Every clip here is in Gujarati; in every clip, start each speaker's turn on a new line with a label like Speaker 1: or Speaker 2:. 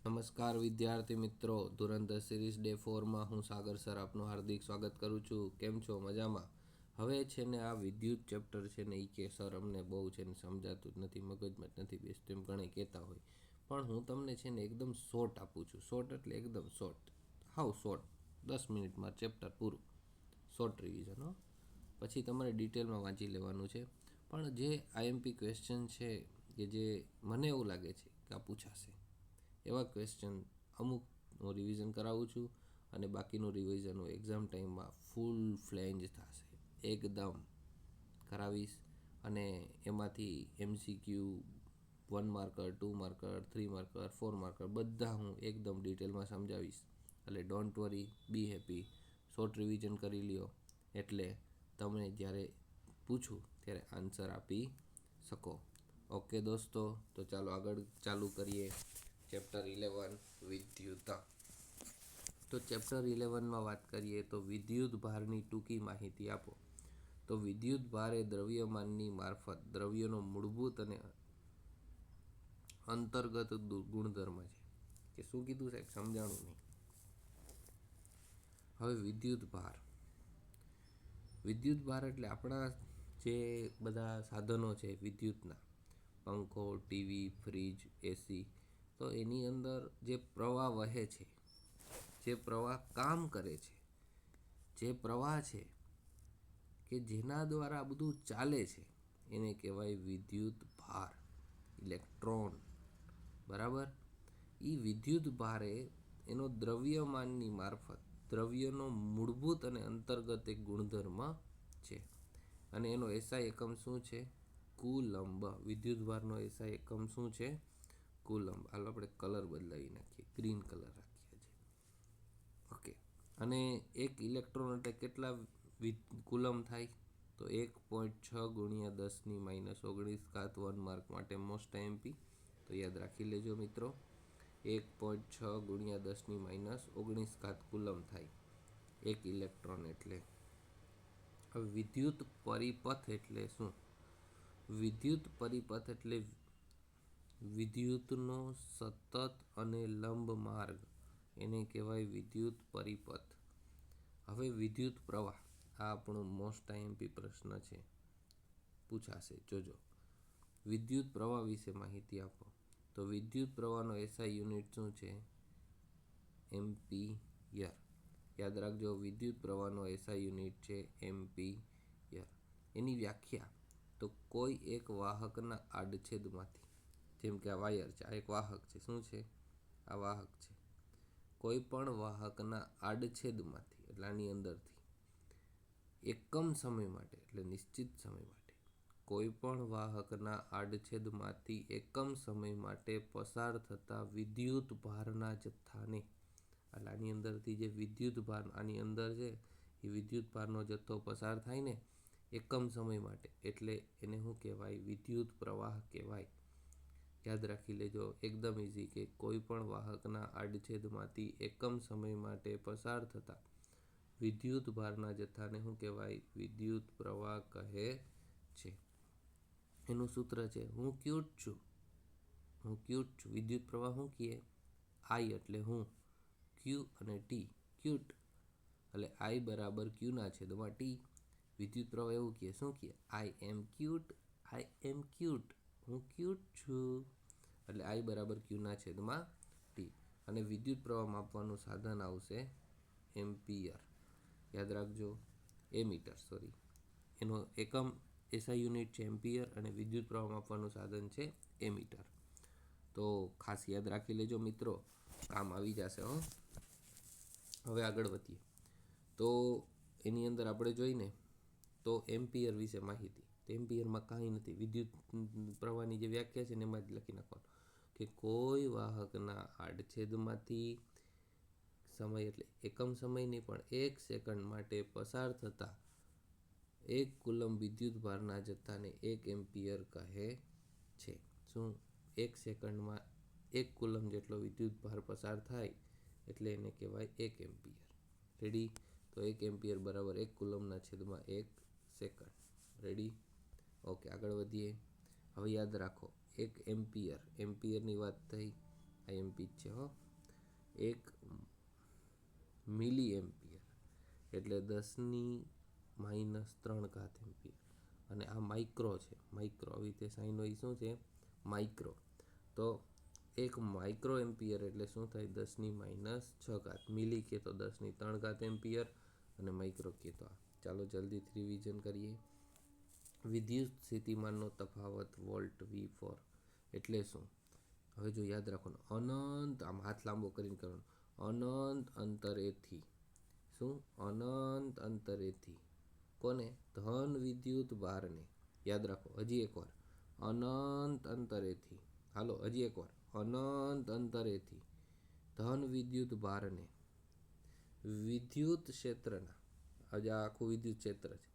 Speaker 1: નમસ્કાર વિદ્યાર્થી મિત્રો, ધુરંધર સિરીઝ ડે 4માં હું સાગર સર આપનું હાર્દિક સ્વાગત કરું છું. કેમ છો? મજામાં? હવે છે ને આ વિદ્યુત ચેપ્ટર છે ને એ કે સર અમને બહુ છે ને સમજાતું જ નથી, મગજમાં જ નથી બેસતું એમ ઘણા કહેતા હોય, પણ હું તમને છે ને એકદમ શોર્ટ આપું છું. શોર્ટ એટલે એકદમ શોર્ટ, હાવ શોર્ટ, 10 મિનિટમાં ચેપ્ટર પૂરું. શોર્ટ રિવિઝન હો, પછી તમારે ડિટેલમાં વાંચી લેવાનું છે. પણ જે આઈએમપી ક્વેશ્ચન છે કે જે મને એવું લાગે છે કે આ પૂછાશે, એવા ક્વેશ્ચન અમુક હું રિવિઝન કરાવું છું અને બાકીનું રિવિઝન હું એક્ઝામ ટાઈમમાં ફૂલ ફ્લેન્જ થશે એકદમ કરાવીશ. અને એમાંથી MCQ 1 marker, 2 marker, 3 marker, 4 marker બધા હું એકદમ ડિટેલમાં સમજાવીશ. એટલે don't worry, B happy, short revision કરી લ્યો એટલે તમે જ્યારે પૂછું ત્યારે આન્સર આપી શકો. ઓકે દોસ્તો, તો ચાલો આગળ ચાલુ કરીએ. ચેપ્ટર 11 વિદ્યુત. તો ચેપ્ટર 11માં વાત કરીએ તો વિદ્યુત ભારની ટૂંકી માહિતી આપો. તો વિદ્યુત ભાર એ દ્રવ્યમાનની મારફત દ્રવ્યનો મૂળભૂત અને અંતર્ગત ગુણધર્મ છે. કે શું કીધું સાહેબ? સમજાણું નહીં. હવે વિદ્યુત ભાર એટલે આપણા જે બધા સાધનો છે વિદ્યુતના, પંખો, ટીવી, ફ્રીજ, એસી, તો એની અંદર જે પ્રવાહ વહે છે, જે પ્રવાહ કામ કરે છે, જે પ્રવાહ છે કે જેના દ્વારા બધું ચાલે છે, એને કહેવાય વિદ્યુત ભાર, ઇલેક્ટ્રોન. બરાબર? એ વિદ્યુત ભારે એનો દ્રવ્યમાનની મારફત દ્રવ્યનો મૂળભૂત અને અંતર્ગત એક ગુણધર્મ છે. અને એનો એસઆઈ એકમ શું છે? કુલંબ. વિદ્યુત ભારનો એસઆઈ એકમ શું છે? કુલંબ. હાલો આપણે કલર બદલાવી નાખીએ, ગ્રીન કલર રાખીએ છીએ. ઓકે. અને એક ઇલેક્ટ્રોન એટલે કેટલા કુલમ થાય? તો 1.6 ગુણ્યા 10⁻19 1 માર્ક માટે મોસ્ટ આઈએમપી. તો યાદ રાખી લેજો મિત્રો, 1.6 ગુણ્યા 10⁻19 કુલમ થાય એક ઇલેક્ટ્રોન એટલે. હવે વિદ્યુત પરિપથ એટલે શું? વિદ્યુત પરિપથ એટલે વિદ્યુતનો સતત અને લંબ માર્ગ, એને કહેવાય વિદ્યુત પરિપથ. હવે વિદ્યુત પ્રવાહ, આ આપણો મોસ્ટ આઈએમપી પ્રશ્ન છે, પૂછાશે, જોજો. વિદ્યુત પ્રવાહ વિશે માહિતી આપો. તો વિદ્યુત પ્રવાહનો એસઆઈ યુનિટ શું છે? એમ્પિયર. યાદ રાખજો, વિદ્યુત પ્રવાહનો એસઆઈ યુનિટ છે એમ્પિયર. એની વ્યાખ્યા, તો કોઈ એક વાહકના આડછેદમાંથી, જેમ કે આ વાયર છે, આ એક વાહક છે. શું છે? આ વાહક છે. કોઈ પણ વાહકના આડછેદમાંથી, એટલે આની અંદરથી, એકમ સમય માટે, એટલે નિશ્ચિત સમય માટે, કોઈ પણ વાહકના આડછેદમાંથી એકમ સમય માટે પસાર થતા વિદ્યુત ભારના જથ્થાને, એટલે આની અંદરથી જે વિદ્યુત ભાર આની અંદર છે એ વિદ્યુત ભારનો જથ્થો પસાર થાય ને એકમ સમય માટે, એટલે એને શું કહેવાય? વિદ્યુત પ્રવાહ કહેવાય. યાદ રાખી લેજો, એકદમ ઇઝી, કે કોઈ પણ વાહકના આડછેદમાંથી એકમ સમય માટે પસાર થતા વિદ્યુત ભારના જથ્થાને શું કહેવાય? વિદ્યુત પ્રવાહ કહે છે. એનું સૂત્ર છે, હું ક્યુટ છું, હું ક્યુટ છું. વિદ્યુત પ્રવાહ શું કહે? આઈ એટલે હું, ક્યુ અને ટી, ક્યુટ. એટલે આઈ બરાબર ક્યુના છેદમાં ટી. વિદ્યુત પ્રવાહ એવું કહે, શું કહે? આઈ એમ ક્યુટ, આઈ એમ ક્યુટ, હું ક્યુટ છું. એટલે આઈ બરાબર ક્યુના છેદમાં ટી. અને વિદ્યુત પ્રવાહ માપવાનું સાધન આવશે એમ્પિયર. યાદ રાખજો, એમીટર, સોરી, એનો એકમ એસઆઈ યુનિટ છે એમ્પિયર અને વિદ્યુત પ્રવાહ માપવાનું સાધન છે એમીટર. તો ખાસ યાદ રાખી લેજો મિત્રો, કામ આવી જશે હો. હવે આગળ વધીએ તો એની અંદર આપણે જોઈને તો એમ્પિયર વિશે માહિતી. તો એમ્પિયરમાં કાંઈ નથી, વિદ્યુત પ્રવાહની જે વ્યાખ્યા છે ને એમાં જ લખી નાખવાનું કે કોઈ વાહકના આડછેદમાંથી સમય, એટલે એકમ સમય નહીં પણ 1 સેકન્ડ માટે પસાર થતા 1 કુલમ વિદ્યુત ભારના જથ્થાને 1 એમ્પિયર કહે છે. શું? 1 સેકન્ડમાં 1 કુલમ જેટલો વિદ્યુત ભાર પસાર થાય એટલે એને કહેવાય 1 એમ્પિયર. રેડી? તો 1 એમ્પિયર બરાબર 1 કુલમના છેદમાં 1 સેકન્ડ. રેડી? ઓકે, આગળ વધીએ. હવે યાદ રાખો, 1 એમ્પિયરની વાત થઈ, આઈએમપી જ છે હો. 1 મિલી એમ્પિયર એટલે 10⁻³ એમ્પિયર. અને આ માઇક્રો છે. માઇક્રો આવી રીતે સાઈન હોય શું છે? માઇક્રો. તો 1 માઇક્રો એમ્પિયર એટલે શું થાય? 10⁻⁶. મિલી કે તો 10⁻³ એમ્પિયર અને માઇક્રો કે તો આ. ચાલો જલ્દીથી રિવિઝન કરીએ. વિદ્યુત સ્થિતિમાનનો તફાવત વોલ્ટ V4 એટલે શું? હવે જો યાદ રાખવાનું, અનંત, આમ હાથ લાંબો કરીને કરવાનો, અનંત અંતરેથી. શું? અનંત અંતરેથી કોને? ધન વિદ્યુત ભારને. યાદ રાખો, હજી એકવાર, અનંત અંતરેથી. હાલો હજી એકવાર, અનંત અંતરેથી ધન વિદ્યુત ભારને વિદ્યુત ક્ષેત્રના, આજે આ આખું વિદ્યુત ક્ષેત્ર છે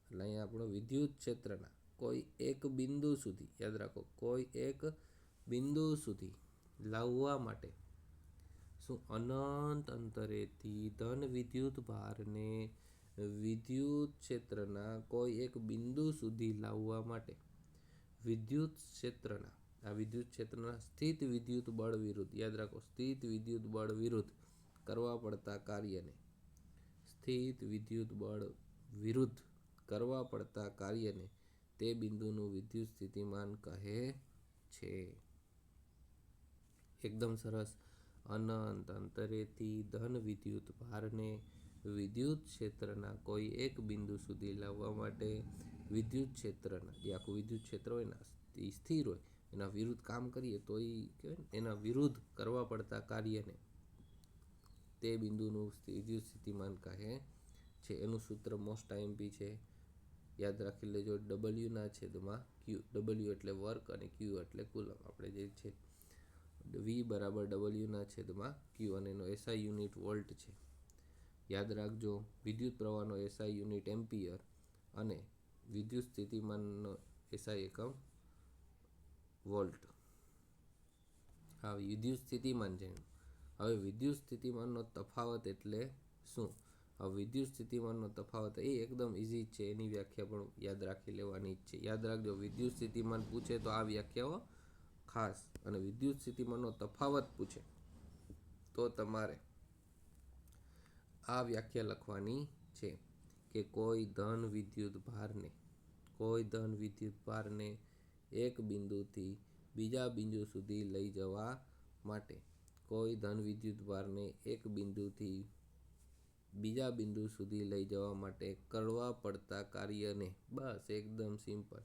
Speaker 1: એટલે અહીંયા આપણો વિદ્યુત ક્ષેત્રના કોઈ એક બિંદુ સુધી, યાદ રાખો, કોઈ એક બિંદુ સુધી લાવવા માટે શું? અનંત અંતરેથી ધન વિદ્યુત ભારને વિદ્યુત ક્ષેત્રના કોઈ એક બિંદુ સુધી લાવવા માટે વિદ્યુત ક્ષેત્રના, આ વિદ્યુત ક્ષેત્રના સ્થિત વિદ્યુત બળ વિરુદ્ધ, યાદ રાખો, સ્થિત વિદ્યુત બળ વિરુદ્ધ કરવા પડતા કાર્યને, સ્થિત વિદ્યુત બળ વિરુદ્ધ કરવા પડતા કાર્યને તે બિંદુનું વિદ્યુત સ્થિતિમાન કહે છે. એકદમ સરસ. અનંત અંતરેથી ધન વિદ્યુત ભારને વિદ્યુત ક્ષેત્રના કોઈ એક બિંદુ સુધી લાવવા માટે વિદ્યુત ક્ષેત્રના, જે આખું વિદ્યુત ક્ષેત્ર હોય ને એ સ્થિર હોય, એના વિરુદ્ધ કામ કરીએ તો એ કહેવાય ને, એના વિરુદ્ધ કરવા પડતા કાર્યને તે બિંદુનું વિદ્યુત સ્થિતિમાન કહે છે. એનું સૂત્ર મોસ્ટ આઈએમપી છે, યાદ રાખી લેજો. W/Q. W એટલે વર્ક અને Q એટલે કુલમ. આપણે જે છે V = W/Q અને એનો એસઆઈ યુનિટ વોલ્ટ છે. યાદ રાખજો, વિદ્યુત પ્રવાહનો એસઆઈ યુનિટ એમ્પિયર અને વિદ્યુત સ્થિતિમાનનો એસઆઈ એકમ વોલ્ટ. હા, વિદ્યુત સ્થિતિમાન છે. હવે વિદ્યુત સ્થિતિમાનનો તફાવત એટલે શું? હવે વિદ્યુત સ્થિતિમાનનો તફાવત એ એકદમ ઇઝી છે, એની વ્યાખ્યા પણ યાદ રાખી લેવાની જ છે. યાદ રાખજો, વિદ્યુત સ્થિતિમાન પૂછે તો આ વ્યાખ્યાઓ ખાસ, અને વિદ્યુત સ્થિતિમાનનો તફાવત પૂછે તો તમારે આ વ્યાખ્યા લખવાની છે કે કોઈ ધન વિદ્યુત ભારને એક બિંદુથી બીજા બિંદુ સુધી લઈ જવા માટે, કોઈ ધન વિદ્યુત ભારને એક બિંદુથી બીજા બિંદુ સુધી લઈ જવા માટે કરવા પડતા કાર્યને, બસ એકદમ સિમ્પલ,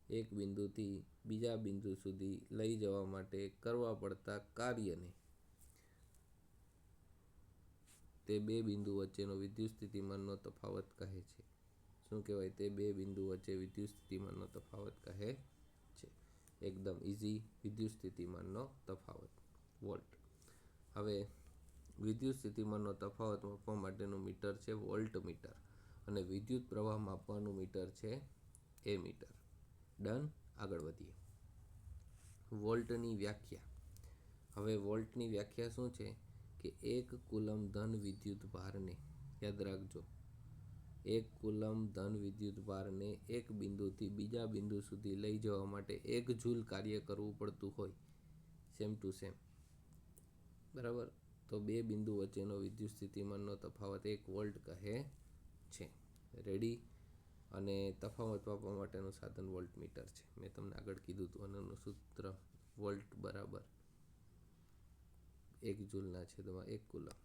Speaker 1: એક બિંદુથી બીજા બિંદુ સુધી લઈ જવા માટે કરવા પડતા કાર્યને તે બે બિંદુ વચ્ચેનો વિદ્યુત સ્થિતિમાનનો તફાવત કહે છે. શું કહેવાય? તે બે બિંદુ વચ્ચે વિદ્યુત સ્થિતિમાનનો તફાવત કહે છે. એકદમ ઇઝી. વિદ્યુત સ્થિતિમાનનો તફાવત વોલ્ટ. હવે વિદ્યુત સ્થિતિમાનનો તફાવત માપવા માટેનું મીટર છે વોલ્ટમીટર, અને વિદ્યુત પ્રવાહ માપવાનું મીટર છે એમીટર. ડન. આગળ વધીએ. વોલ્ટની વ્યાખ્યા. હવે વોલ્ટની વ્યાખ્યા શું છે કે 1 કુલમ ધન વિદ્યુત ભારને, યાદ રાખજો, 1 કુલમ ધન વિદ્યુત ભારને એક બિંદુથી બીજા બિંદુ સુધી લઈ જવા માટે 1 જૂલ કાર્ય કરવું પડતું હોય, સેમ ટુ સેમ, બરાબર, તો બે બિંદુ વચ્ચેનો વિદ્યુત સ્થિતિમાનનો તફાવત 1 વોલ્ટ કહે છે. રેડી. અને તફાવત માપવા માટેનું સાધન વોલ્ટમીટર છે. મેં તમને આગળ કીધું હતું, અને એનું સૂત્ર વોલ્ટ બરાબર 1 જૂલ/1 કુલમ.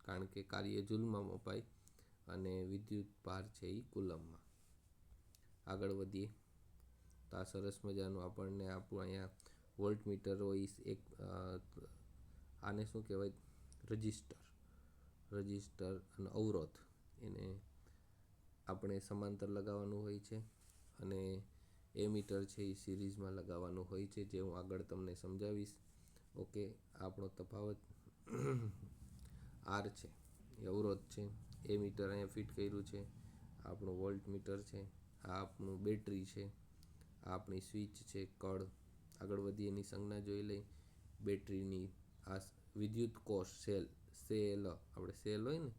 Speaker 1: કારણ કે કાર્ય જૂલમાં મપાય અને વિદ્યુત ભાર છે એ કુલમમાં. આગળ વધીએ. તો આ સરસ મજાનું આપણને આપણું અહીંયા વોલ્ટમીટર હોય એક, આને શું કહેવાય? રજિસ્ટર અને અવરોધ, એને આપણે સમાંતર લગાવવાનું હોય છે, અને એમીટર છે એ સિરીઝમાં લગાવવાનું હોય છે, જે હું આગળ તમને સમજાવીશ. ઓકે, આપણો તફાવત આર છે, એ અવરોધ છે. એમીટર અહીંયા ફિટ કર્યું છે. આપણું વોલ્ટમીટર છે. આ આપણું બેટરી છે. આ આપણી સ્વિચ છે, કળ. આગળ વધી એની સંજ્ઞા જોઈ લઈ. બેટરીની આ વિદ્યુત કોષ, સેલ આપણે સેલ હોય ને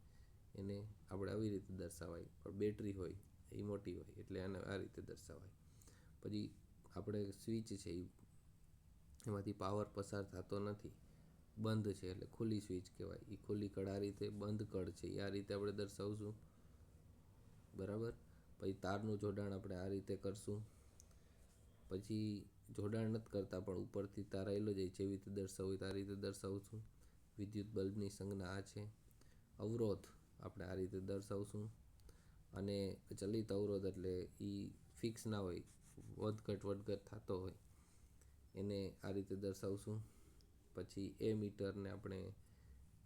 Speaker 1: એને આપણે આવી રીતે દર્શાવાય, પણ બેટરી હોય એ મોટી હોય એટલે આને આ રીતે દર્શાવાય. પછી આપણે સ્વિચ છે, એમાંથી પાવર પસાર થતો નથી, બંધ છે એટલે ખુલ્લી સ્વિચ કહેવાય. એ ખુલ્લી કળ આ રીતે, બંધ કળ છે એ આ રીતે આપણે દર્શાવશું. બરાબર. પછી તારનું જોડાણ આપણે આ રીતે કરશું. પછી જોડાણ નથી કરતા પણ ઉપરથી તાર આવેલો જાય જેવી રીતે દર્શાવવું હોય તો આ રીતે દર્શાવશું. વિદ્યુત બલ્બની સંજ્ઞા આ છે. અવરોધ આપણે આ રીતે દર્શાવશું. અને ચલિત અવરોધ એટલે એ ફિક્સ ના હોય, વધઘટ થતો હોય, એને આ રીતે દર્શાવશું. પછી એ મીટરને આપણે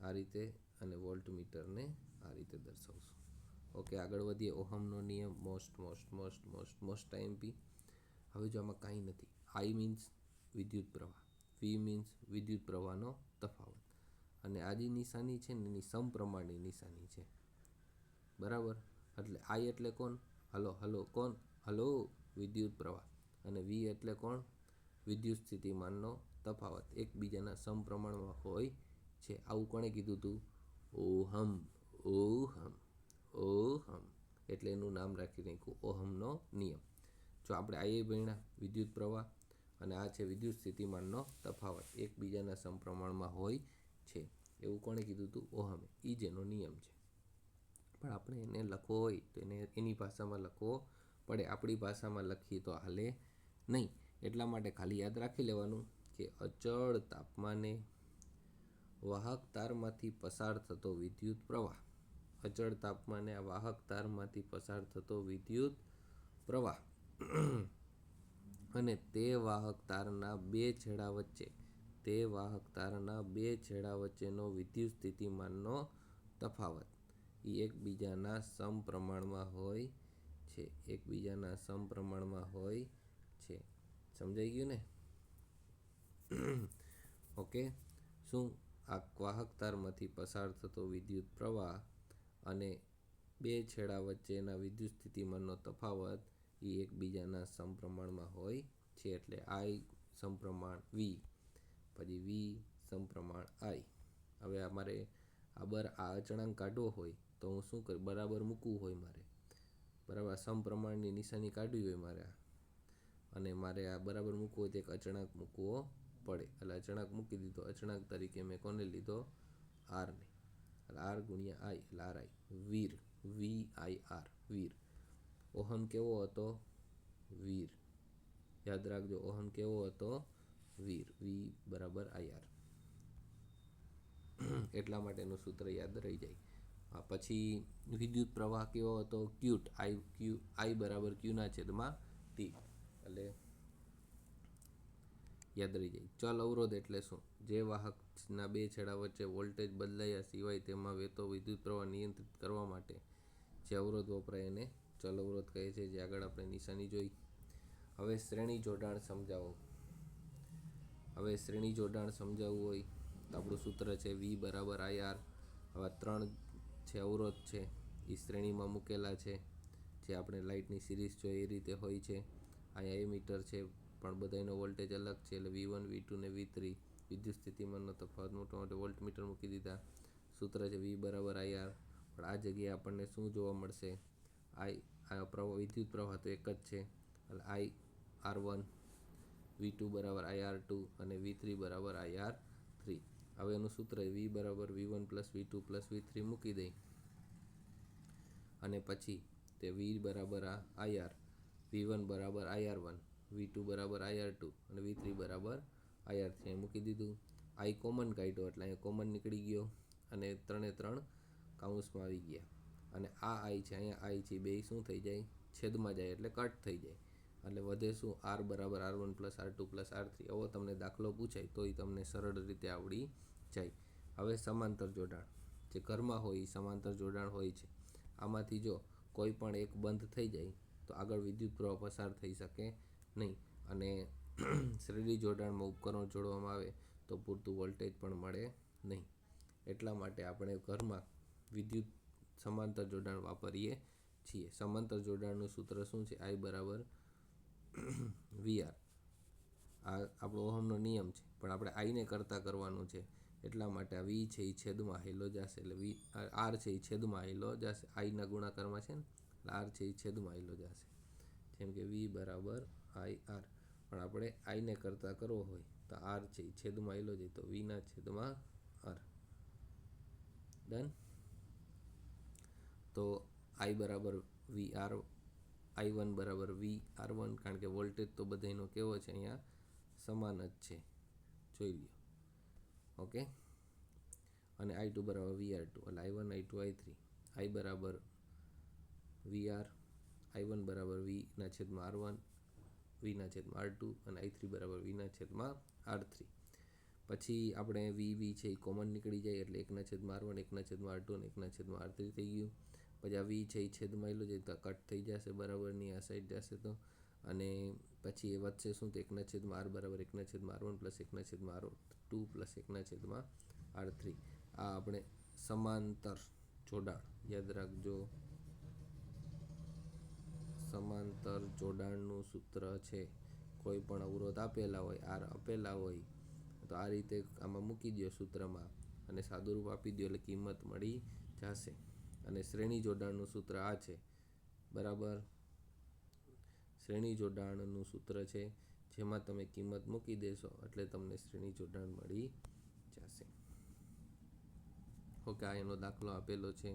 Speaker 1: આ રીતે અને વોલ્ટ મીટરને આ રીતે દર્શાવશું. ઓકે, આગળ વધીએ. ઓહમનો નિયમ મોસ્ટ આઈએમપી. હવે જો આમાં કાંઈ નથી. આઈ મીન્સ વિદ્યુત પ્રવાહ, વી મીન્સ વિદ્યુત પ્રવાહનો તફાવત, અને આ જે નિશાની છે ને એની સમપ્રમાણની નિશાની છે. બરાબર. એટલે આઈ એટલે કોણ? હલો વિદ્યુત પ્રવાહ. અને વી એટલે કોણ? વિદ્યુત સ્થિતિમાનનો તફાવત એકબીજાના સમપ્રમાણમાં હોય છે. આવું કોણે કીધું હતું? ઓહમ. એટલે એનું નામ રાખી નાખ્યું ઓહમનો નિયમ. જો આપણે આ ભણ્યા વિદ્યુત પ્રવાહ અને આ છે વિદ્યુત સ્થિતિમાનનો તફાવત એકબીજાના સમપ્રમાણમાં હોય છે, એવું કોણે કીધું હતું? ઓહમે. એ જેનો નિયમ છે. પણ આપણે એને લખવો હોય તો એને એની ભાષામાં લખવો પડે. આપણી ભાષામાં લખીએ તો હાલે નહીં. એટલા માટે ખાલી યાદ રાખી લેવાનું કે અચળ તાપમાને વાહક તારમાંથી પસાર થતો વિદ્યુત પ્રવાહ, અચળ તાપમાને આ વાહક તારમાંથી પસાર થતો વિદ્યુત પ્રવાહ અને તે વાહક તારના બે છેડા વચ્ચેનો વિદ્યુત સ્થિતિમાનનો તફાવત એ એકબીજાના સમપ્રમાણમાં હોય છે. સમજાઈ ગયું ને? ઓકે. શું? આ વાહક તારમાંથી પસાર થતો વિદ્યુત પ્રવાહ અને બે છેડા વચ્ચેના વિદ્યુત સ્થિતિમાનનો તફાવત એ એકબીજાના સમપ્રમાણમાં હોય છે. એટલે આઈ સમપ્રમાણ વી, પછી વી સમપ્રમાણ આઈ. હવે અમારે આ અચળાંક કાઢવો હોય તો હું શું કરું? બરાબર મૂકવું હોય મારે. બરાબર. સમપ્રમાણની નિશાની કાઢવી હોય મારે, અને મારે આ બરાબર મૂકવું હોય તો એક અચળાંક મૂકવો પડે. એટલે અચળાંક મૂકી દીધો. અચળાંક તરીકે મેં કોને લીધો? આરને. એટલે આર ગુણ્યા આઈ એટલે R I. Veer, VIR, Veer. Ohm કેવો હતો? વીર. યાદ રાખજો, ઓહમ કેવો હતો? વીર. વી બરાબર IR. એટલા માટેનું સૂત્ર યાદ રહી જાય. પછી વિદ્યુત પ્રવાહ કેવો હતો? ક્યુટ. આઈ બરાબર ક્યુના છેદમાં ટી. એટલે યાદ રહી જાય. ચલ અવરોધ એટલે શું? જે વાહકના બે છેડા વચ્ચે વોલ્ટેજ બદલાયા સિવાય તેમાં વહેતો વિદ્યુત પ્રવાહ નિયંત્રિત કરવા માટે જે અવરોધ વપરાય એને ચલ અવરોધ કહે છે, જે આગળ આપણે નિશાની જોઈ. હવે શ્રેણી જોડાણ સમજાવો. હવે શ્રેણી જોડાણ સમજાવવું હોય તો આપણું સૂત્ર છે વી બરાબર IR. હવે 3 છે અવરોધ છે એ શ્રેણીમાં મૂકેલા છે, જે આપણે લાઇટની સિરીઝ જોઈએ એ રીતે હોય છે. અહીંયા એમીટર છે પણ બધાનો વોલ્ટેજ અલગ છે, એટલે V1, V2 ને V3 વિદ્યુત સ્થિતિમાનનો તફાવત મૂકવા માટે વોલ્ટમીટર મૂકી દીધા. સૂત્ર છે V બરાબર IR. પણ આ જગ્યાએ આપણને શું જોવા મળશે? વિદ્યુત પ્રવાહ તો એક જ છે, એટલે IR1, V2 બરાબર IR2 અને V3 બરાબર IR3. હવે એનું સૂત્ર V બરાબર V1 plus V2 plus V3 મૂકી દઈ, અને પછી તે V બરાબર IR, V1 બરાબર IR1, V2 બરાબર IR2 અને V3 બરાબર IR3 મૂકી દીધું. I કોમન કાઢ્યો એટલે અહીંયા કોમન નીકળી ગયો અને 3 કાઉન્સમાં આવી ગયા. અને આ I છે, અહીંયા I છે, બે શું થઈ જાય? છેદમાં જાય એટલે કટ થઈ જાય. એટલે વધે શું? R બરાબર R1 plus R2 plus R3. આવો તમને દાખલો પૂછાય તો એ તમને સરળ રીતે આવડી જાય. હવે સમાંતર જોડાણ જે ઘરમાં હોય એ સમાંતર જોડાણ હોય છે. આમાંથી જો કોઈ પણ એક બંધ થઈ જાય તો આગળ વિદ્યુત પ્રવાહ પસાર થઈ શકે નહીં. અને શ્રેણી જોડાણમાં ઉપકરણ જોડવામાં આવે તો પૂરતું વોલ્ટેજ પણ મળે નહીં. એટલા માટે આપણે ઘરમાં વિદ્યુત સમાંતર જોડાણ વાપરીએ છીએ. સમાંતર જોડાણનું સૂત્ર શું છે? I બરાબર VR. આ આપણો ઓહમનો નિયમ છે, પણ આપણે આઈને કરવાનું છે. એટલા માટે આ V છે એ છેદમાં આવેલો જશે, એટલે R છે એ છેદમાં આવેલો જશે. આઈના ગુણાકારમાં છે ને, એટલે R છે એ છેદમાં આવેલો જશે. જેમ કે V બરાબર IR. પણ આપણે આઈને કરવો હોય તો આર છે એ છેદમાં આવેલો છે તો વીના છેદમાં આર. ડન. તો આઈ બરાબર વી આર I1 બરાબર વી R1, કારણ કે વોલ્ટેજ તો બધાનો કેવો છે અહીંયા સમાન જ છે, જોઈ લ્યો. ઓકે. અને I2 બરાબર VR2 એટલે I1 I2 I3. I બરાબર VR, I1 બરાબર વીના છેદમાં R1, વીના છેદમાં R2 અને I3 બરાબર વીના છેદમાં R3. પછી આપણે વી છે એ કોમન નીકળી જાય એટલે 1/R1, 1/R2 અને 1/R3 થઈ ગયું. પછી આ વી છે એ છેદમાં આવેલું છે તો કટ થઈ જશે, બરાબરની આ સાઈડ જશે તો. અને પછી એ વધશે શું, તો 1/R બરાબર 1/R1 plus 1/R2 plus 1/R3. આ આપણે સમાંતર જોડાણ યાદ રાખજો, સમાંતર જોડાણનું સૂત્ર છે. કોઈ પણ અવરોધ આપેલા હોય, આર આપેલા હોય તો આ રીતે આમાં મૂકી દો સૂત્રમાં અને સાદુરૂપ આપી દો એટલે કિંમત મળી જશે. અને શ્રેણી જોડાણનું સૂત્ર આ છે, બરાબર. શ્રેણી જોડાણનું સૂત્ર છે જેમાં તમે કિંમત મૂકી દેશો એટલે તમને શ્રેણી જોડાણ મળી જશે. ઓકે, આ એનો દાખલો આપેલો છે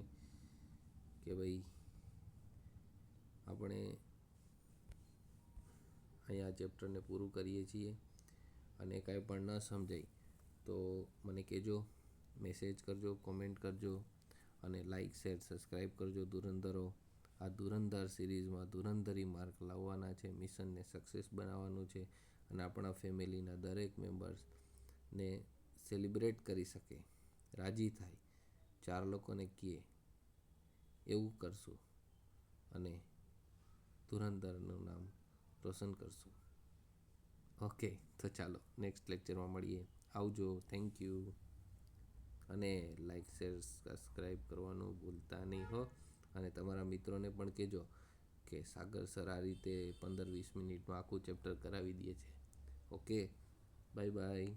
Speaker 1: કે ભાઈ આપણે અહીંયા ચેપ્ટરને પૂરું કરીએ છીએ. અને કાંઈ પણ ન સમજાય તો મને કહેજો, મેસેજ કરજો, કોમેન્ટ કરજો અને લાઈક, શેર, સબસ્ક્રાઈબ કરજો. ધુરંધરો, આ ધુરંધર સિરીઝમાં ધુરંધરી માર્ક લાવવાના છે, મિશનને સક્સેસ બનાવવાનું છે અને આપણા ફેમિલીના દરેક મેમ્બર્સને સેલિબ્રેટ કરી શકે, રાજી થાય, 4 લોકોને કહે એવું કરશું અને ધુરંધરનું નામ રોશન કરશું. ઓકે, તો ચાલો નેક્સ્ટ લેક્ચરમાં મળીએ. આવજો. Thank you. અને લાઈક, શેર, સબસ્ક્રાઈબ કરવાનું ભૂલતા નહીં હો. અને તમારા મિત્રોને પણ કહેજો કે સાગર સર આ રીતે 15-20 મિનિટમાં આખું ચેપ્ટર કરાવી દે છે. Okay, bye bye.